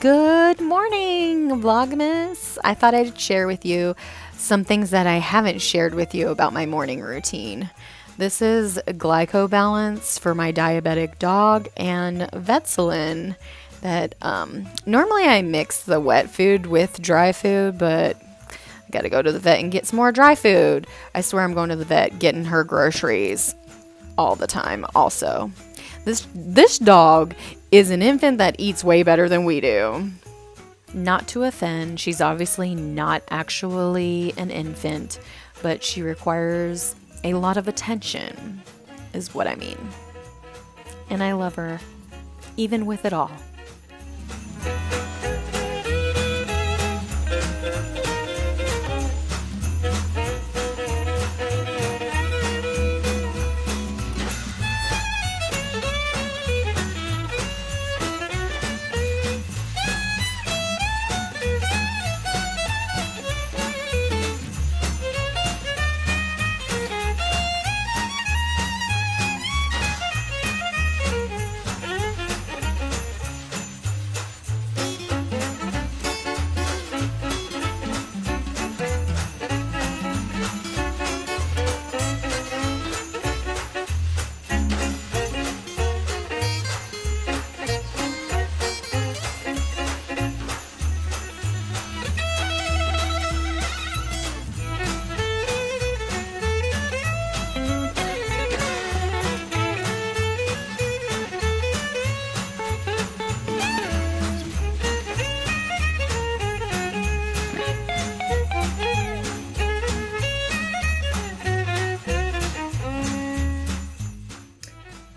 Good morning, Vlogmas. I thought I'd share with you some things that I haven't shared with you about my morning routine. This is glycobalance for my diabetic dog and Vetselin that normally I mix the wet food with dry food, but I gotta go to the vet and get some more dry food. I swear I'm going to the vet getting her groceries all the time also. This dog is an infant that eats way better than we do. Not to offend, she's obviously not actually an infant, but she requires a lot of attention, is what I mean. And I love her, even with it all.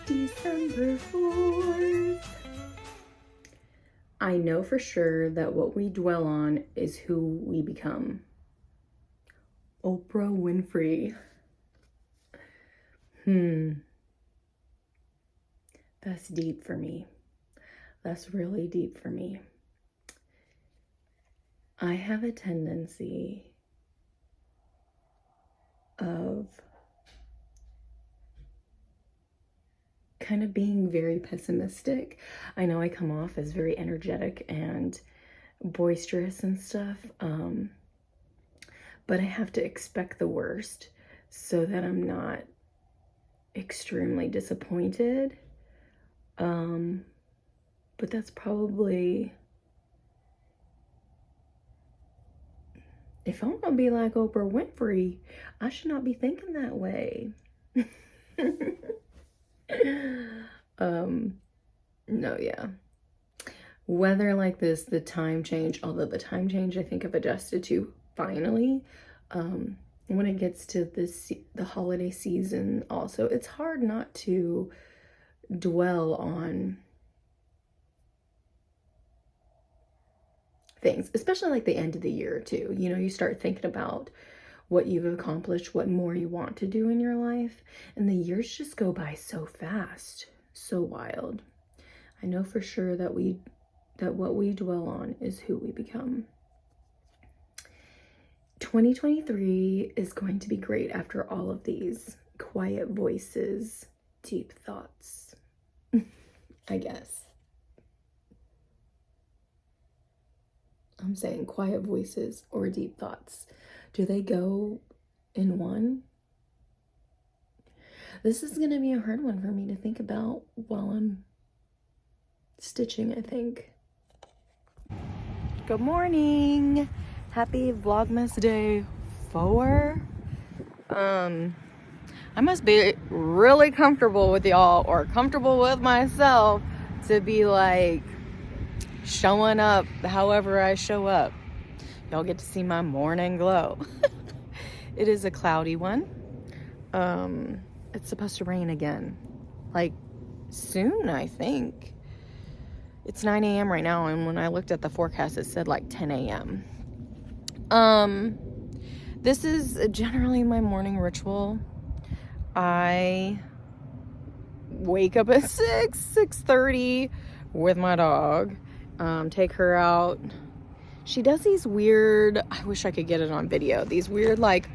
December 4th. I know for sure that what we dwell on is who we become. Oprah Winfrey. That's deep for me. That's really deep for me. I have a tendency of kind of being very pessimistic. I know I come off as very energetic and boisterous and stuff, but I have to expect the worst so that I'm not extremely disappointed. But that's probably, if I'm gonna be like Oprah Winfrey, I should not be thinking that way. No, yeah. Weather like this, the time change, although the time change I think I've adjusted to finally. When it gets to the holiday season also, it's hard not to dwell on things, especially like the end of the year too. You know, you start thinking about what you've accomplished, what more you want to do in your life, and the years just go by so fast, so wild. I know for sure that what we dwell on is who we become. 2023 is going to be great after all of these quiet voices, deep thoughts, I guess. I'm saying quiet voices or deep thoughts. Do they go in one? This is going to be a hard one for me to think about while I'm stitching, I think. Good morning. Happy Vlogmas Day 4. I must be really comfortable with y'all, or comfortable with myself, to be like showing up however I show up. Y'all get to see my morning glow. It is a cloudy one. It's supposed to rain again, like soon, I think. It's 9 a.m. right now, and when I looked at the forecast, it said like 10 a.m. This is generally my morning ritual. I wake up at 6:30 with my dog, take her out. She does these weird, I wish I could get it on video, these weird like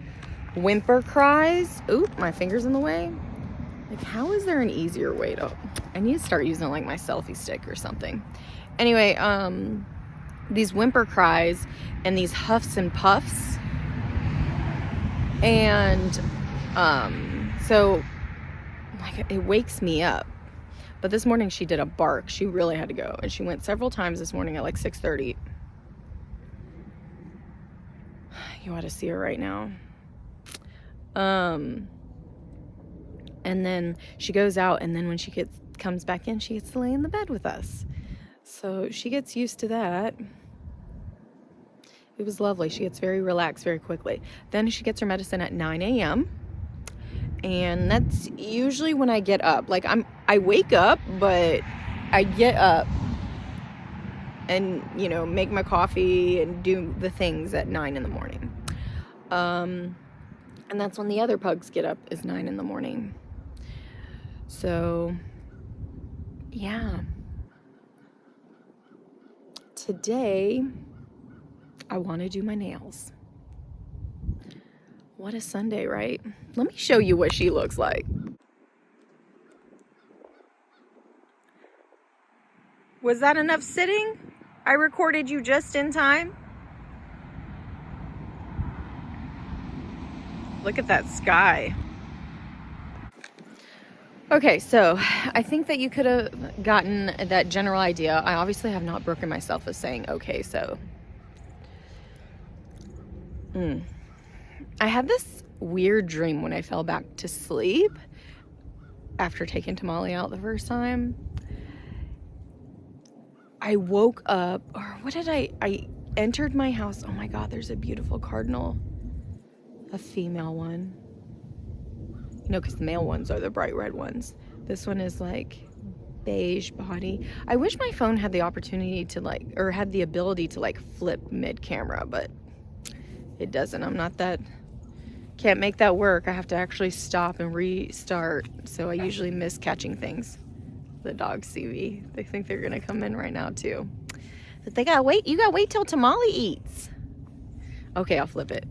whimper cries. Oop, my finger's in the way. Like, how is there an easier way to, I need to start using like my selfie stick or something. Anyway, these whimper cries and these huffs and puffs. And so like it wakes me up. But this morning she did a bark. She really had to go, and she went several times this morning at like 6:30. You ought to see her right now. And then she goes out, and then when she comes back in, she gets to lay in the bed with us. So she gets used to that. It was lovely. She gets very relaxed very quickly. Then she gets her medicine at 9 a.m. And that's usually when I get up. Like I wake up, but I get up and, you know, make my coffee and do the things at 9 in the morning. And that's when the other pugs get up, is 9 in the morning. So, yeah. Today, I want to do my nails. What a Sunday, right? Let me show you what she looks like. Was that enough sitting? I recorded you just in time. Look at that sky. Okay, so I think that you could have gotten that general idea. I obviously have not broken myself of saying, okay, so. I had this weird dream when I fell back to sleep after taking Tamale out the first time. I woke up, or what did I entered my house. Oh my God, there's a beautiful cardinal, a female one. You know, because the male ones are the bright red ones. This one is like beige body. I wish my phone had the opportunity to like, or had the ability to like flip mid-camera, but it doesn't. I'm not that, can't make that work. I have to actually stop and restart. So I usually miss catching things. The dogs see me. They think they're gonna come in right now too. But they gotta wait. You gotta wait till Tamale eats. Okay, I'll flip it.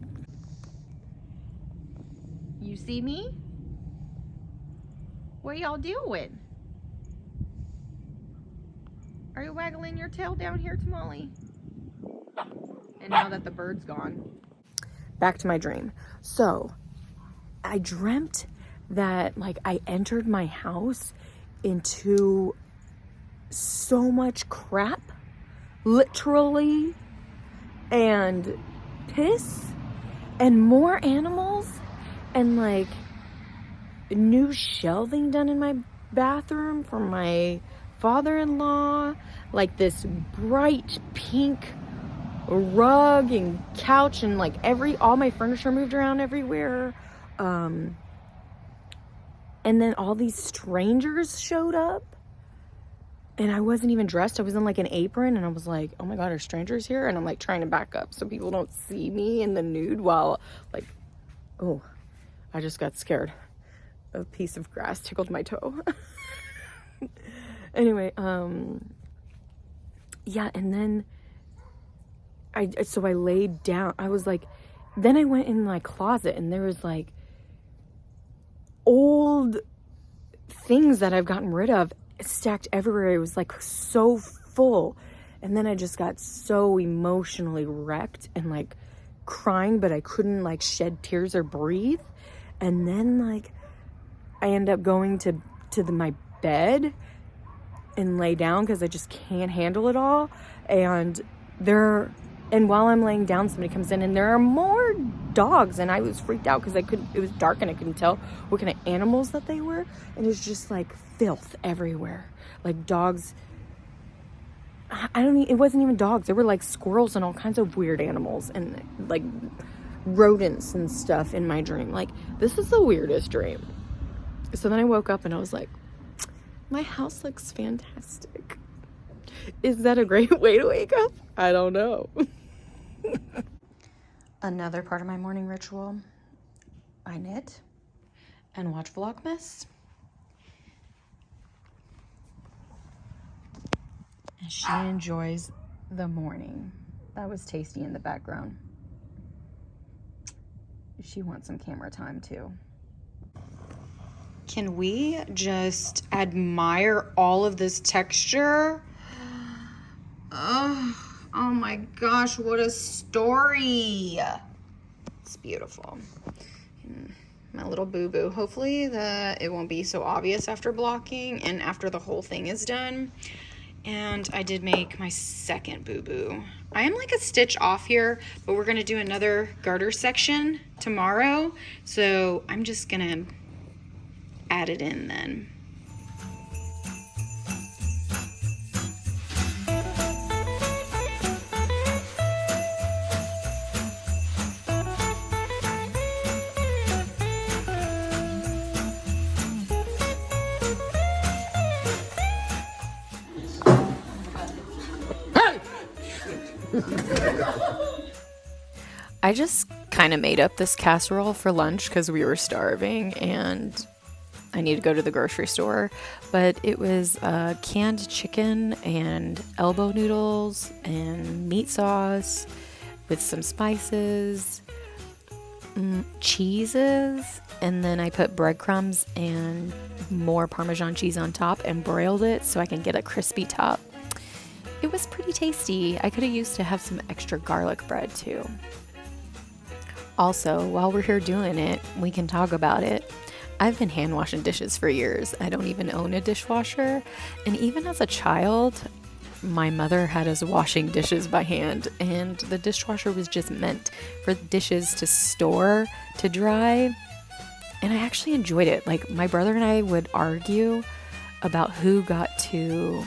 You see me? What y'all doing? Are you waggling your tail down here, Tamale? And now that the bird's gone. Back to my dream. So, I dreamt that like I entered my house into so much crap, literally, and piss, and more animals, and like new shelving done in my bathroom for my father-in-law, like this bright pink rug and couch, and like all my furniture moved around everywhere. And then all these strangers showed up, and I wasn't even dressed. I was in like an apron, and I was like, oh my God, are strangers here? And I'm like trying to back up so people don't see me in the nude while like, oh, I just got scared. A piece of grass tickled my toe. Anyway, yeah, and then I laid down. I was like, then I went in my closet, and there was like old things that I've gotten rid of stacked everywhere. It was like so full. And then I just got so emotionally wrecked and like crying, but I couldn't like shed tears or breathe. And then like I end up going to my bed and lay down because I just can't handle it all. And while I'm laying down, somebody comes in, and there are more dogs, and I was freaked out because it was dark and I couldn't tell what kind of animals that they were. And it was just like filth everywhere. Like dogs, it wasn't even dogs. There were like squirrels and all kinds of weird animals and like rodents and stuff in my dream. Like, this is the weirdest dream. So then I woke up and I was like, my house looks fantastic. Is that a great way to wake up? I don't know. Another part of my morning ritual, I knit and watch Vlogmas. And she enjoys the morning. That was Tasty in the background. She wants some camera time too. Can we just admire all of this texture? Oh, Oh my gosh, what a story. It's beautiful. My little boo-boo. Hopefully it won't be so obvious after blocking and after the whole thing is done. And I did make my second boo-boo. I am like a stitch off here, but we're gonna do another garter section tomorrow. So I'm just gonna add it in then. I just kind of made up this casserole for lunch because we were starving and I need to go to the grocery store. But it was canned chicken and elbow noodles and meat sauce with some spices, cheeses, and then I put breadcrumbs and more Parmesan cheese on top and broiled it so I can get a crispy top. It was pretty tasty. I could have used to have some extra garlic bread too. Also, while we're here doing it, we can talk about it. I've been hand washing dishes for years. I don't even own a dishwasher. And even as a child, my mother had us washing dishes by hand, and the dishwasher was just meant for dishes to store, to dry. And I actually enjoyed it. Like, my brother and I would argue about who got to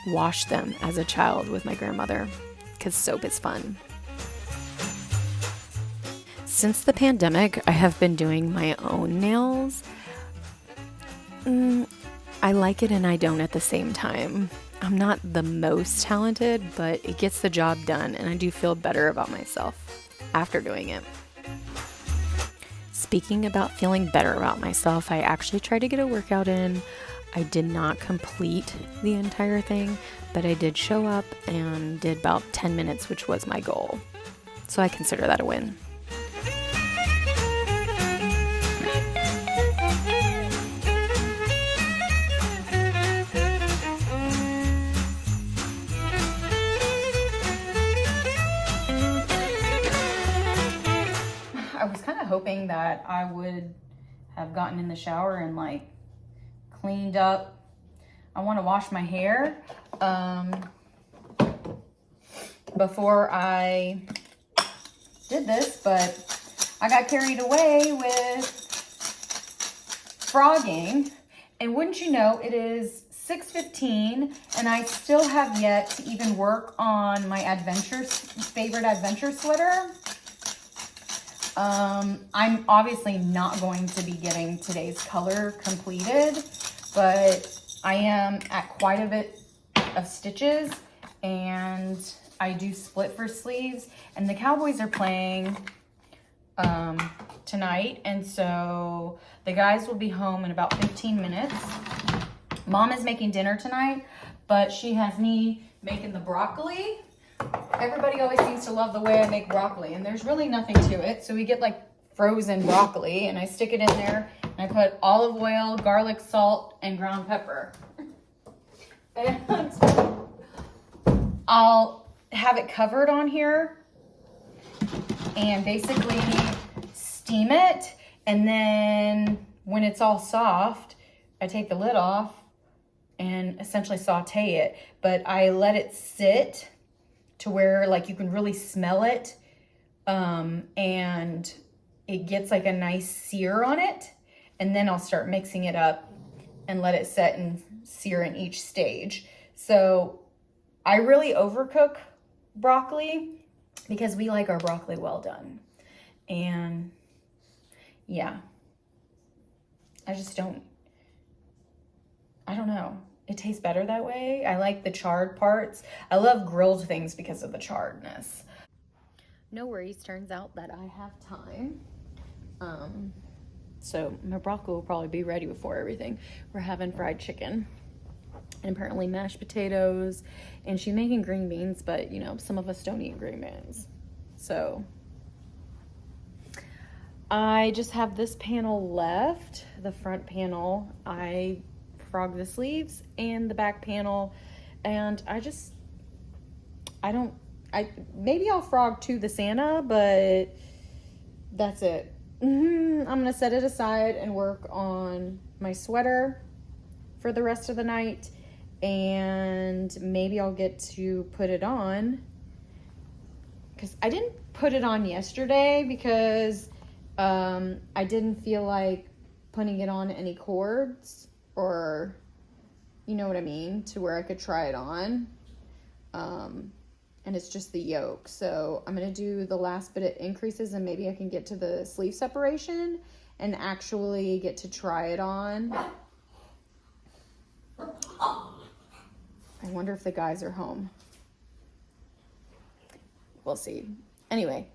wash them as a child with my grandmother, because soap is fun. Since the pandemic, I have been doing my own nails. I like it and I don't at the same time. I'm not the most talented, but it gets the job done and I do feel better about myself after doing it. Speaking about feeling better about myself, I actually tried to get a workout in. I did not complete the entire thing, but I did show up and did about 10 minutes, which was my goal. So I consider that a win. I was kind of hoping that I would have gotten in the shower and like cleaned up. I want to wash my hair before I did this, but I got carried away with frogging, and wouldn't you know, it is 6:15 and I still have yet to even work on my favorite adventure sweater. I'm obviously not going to be getting today's color completed, but I am at quite a bit of stitches, and I do split for sleeves, and the Cowboys are playing tonight, and so the guys will be home in about 15 minutes. Mom is making dinner tonight, but she has me making the broccoli. Everybody always seems to love the way I make broccoli, and there's really nothing to it. So we get like frozen broccoli, and I stick it in there, and I put olive oil, garlic, salt, and ground pepper. And I'll have it covered on here and basically steam it. And then when it's all soft, I take the lid off and essentially saute it. But I let it sit to where like you can really smell it, and it gets like a nice sear on it, and then I'll start mixing it up and let it set and sear in each stage. So I really overcook broccoli because we like our broccoli well done. And yeah, I don't know. It tastes better that way. I like the charred parts. I love grilled things because of the charredness. No worries, turns out that I have time. So my broccoli will probably be ready before everything. We're having fried chicken and apparently mashed potatoes, and she's making green beans, but you know, some of us don't eat green beans. So I just have this panel left, the front panel. I frog the sleeves and the back panel, and I don't maybe I'll frog to the Santa, but that's it. I'm gonna set it aside and work on my sweater for the rest of the night, and maybe I'll get to put it on, because I didn't put it on yesterday because I didn't feel like putting it on any cords, or you know what I mean, to where I could try it on. And it's just the yoke. So I'm going to do the last bit of increases, and maybe I can get to the sleeve separation and actually get to try it on. I wonder if the guys are home. We'll see. Anyway,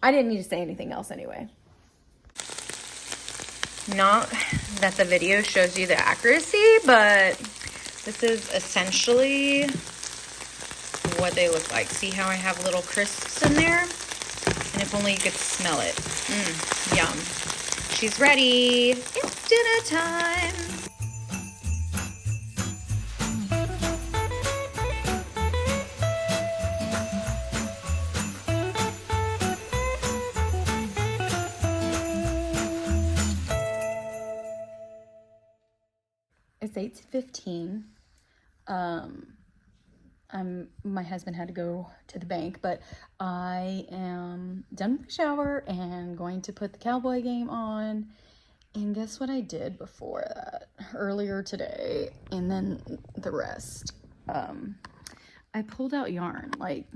I didn't need to say anything else anyway. Not that the video shows you the accuracy, but this is essentially what they look like. See how I have little crisps in there? And if only you could smell it. Yum. She's ready. It's dinner time. It's 8:15. My husband had to go to the bank, but I am done with the shower and going to put the cowboy game on. And guess what I did before that? Earlier today, and then the rest. I pulled out yarn. Like,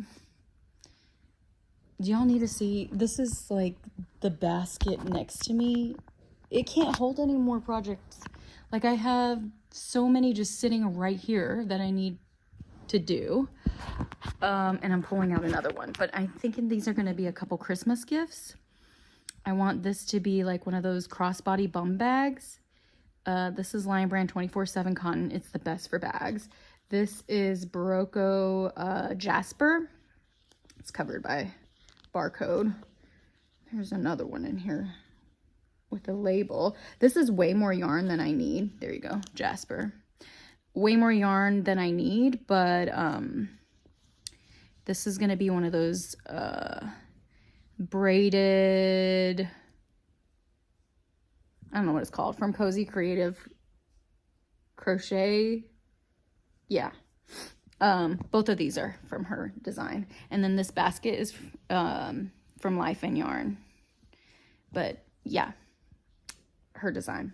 do y'all need to see? This is like the basket next to me. It can't hold any more projects. Like, I have so many just sitting right here that I need to do. And I'm pulling out another one, but I'm thinking these are going to be a couple Christmas gifts. I want this to be like one of those crossbody bum bags. This is Lion Brand 24/7 cotton. It's the best for bags. This is Barocco Jasper. It's covered by barcode. There's another one in here with a label. This is way more yarn than I need. There you go, Jasper. Way more yarn than I need, but this is gonna be one of those braided, I don't know what it's called, from Cozy Creative Crochet. Yeah. Both of these are from her design. And then this basket is from Life and Yarn. But yeah, her design.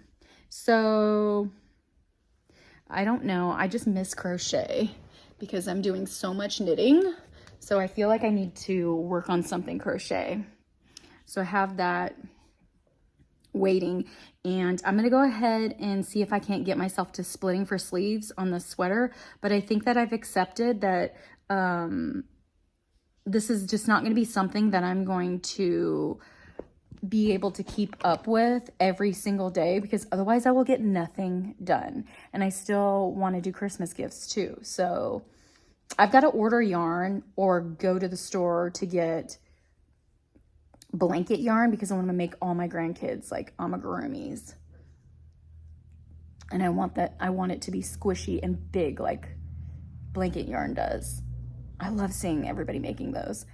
So I don't know. I just miss crochet because I'm doing so much knitting. So I feel like I need to work on something crochet. So I have that waiting, and I'm gonna go ahead and see if I can't get myself to splitting for sleeves on the sweater. But I think that I've accepted that this is just not gonna be something that I'm going to be able to keep up with every single day, because otherwise I will get nothing done. And I still want to do Christmas gifts too. So I've got to order yarn or go to the store to get blanket yarn, because I want to make all my grandkids like amigurumis. And I want it to be squishy and big like blanket yarn does. I love seeing everybody making those.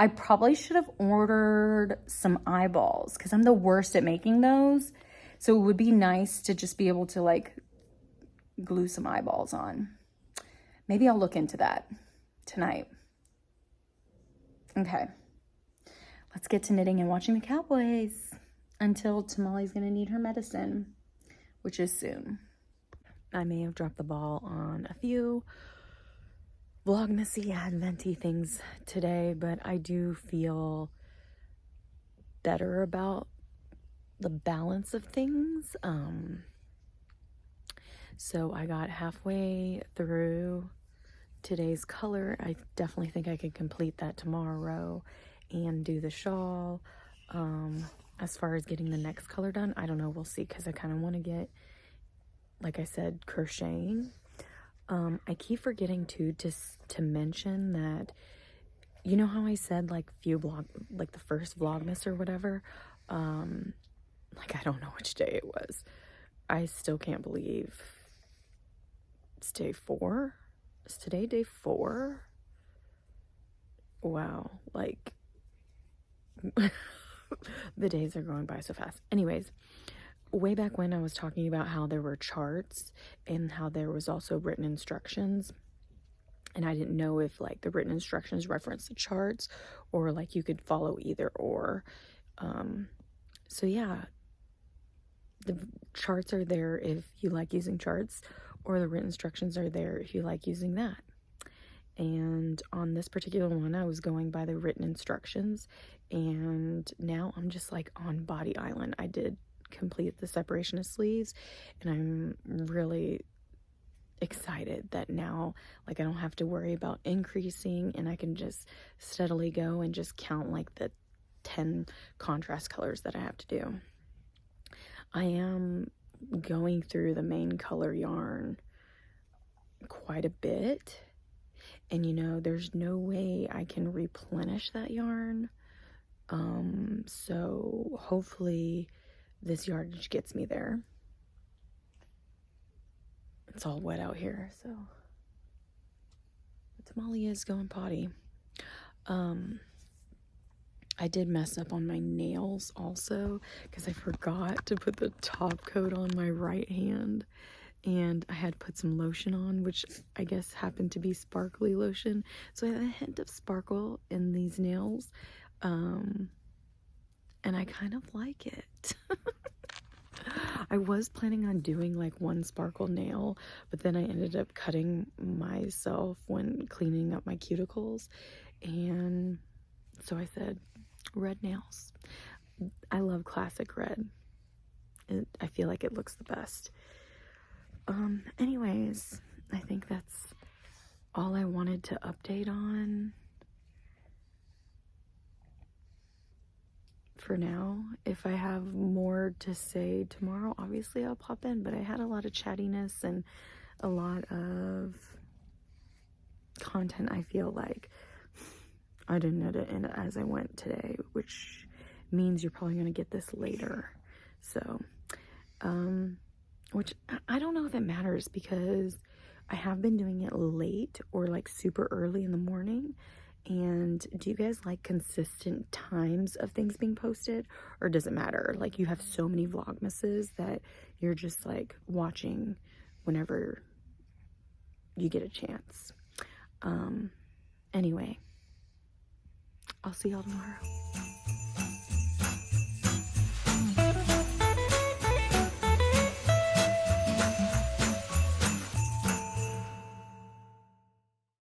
I probably should have ordered some eyeballs because I'm the worst at making those. So it would be nice to just be able to like glue some eyeballs on. Maybe I'll look into that tonight. Okay. Let's get to knitting and watching the Cowboys until Tamale's going to need her medicine, which is soon. I may have dropped the ball on a few Vlogmasy Adventy things today, but I do feel better about the balance of things. So I got halfway through today's color. I definitely think I could complete that tomorrow and do the shawl. As far as getting the next color done, I don't know, we'll see, because I kind of want to get, like I said, crocheting. I keep forgetting to mention that, you know how I said like the first Vlogmas or whatever, like I don't know which day it was. I still can't believe it's day 4. Is today day 4? wow, like the days are going by so fast. Anyways, way back when I was talking about how there were charts and how there was also written instructions, and I didn't know if like the written instructions referenced the charts or like you could follow either or. So yeah, the charts are there if you like using charts, or the written instructions are there if you like using that. And on this particular one, I was going by the written instructions, and now I'm just like on Body Island. I did complete the separation of sleeves, and I'm really excited that now like I don't have to worry about increasing, and I can just steadily go and just count like the 10 contrast colors that I have to do. I am going through the main color yarn quite a bit, and you know, there's no way I can replenish that yarn. So hopefully this yardage gets me there. It's all wet out here, so Tamale is going potty. I did mess up on my nails also because I forgot to put the top coat on my right hand, and I had put some lotion on, which I guess happened to be sparkly lotion. So I have a hint of sparkle in these nails, and I kind of like it. I was planning on doing like one sparkle nail, but then I ended up cutting myself when cleaning up my cuticles, and so I said red nails. I love classic red. I feel like it looks the best. Anyways, I think that's all I wanted to update on for now. If I have more to say tomorrow, obviously I'll pop in, but I had a lot of chattiness and a lot of content. I feel like I didn't edit in as I went today, which means you're probably going to get this later. So, which I don't know if it matters because I have been doing it late or like super early in the morning. And do you guys like consistent times of things being posted, or does it matter? Like, you have so many Vlogmases that you're just like watching whenever you get a chance. Anyway, I'll see y'all tomorrow.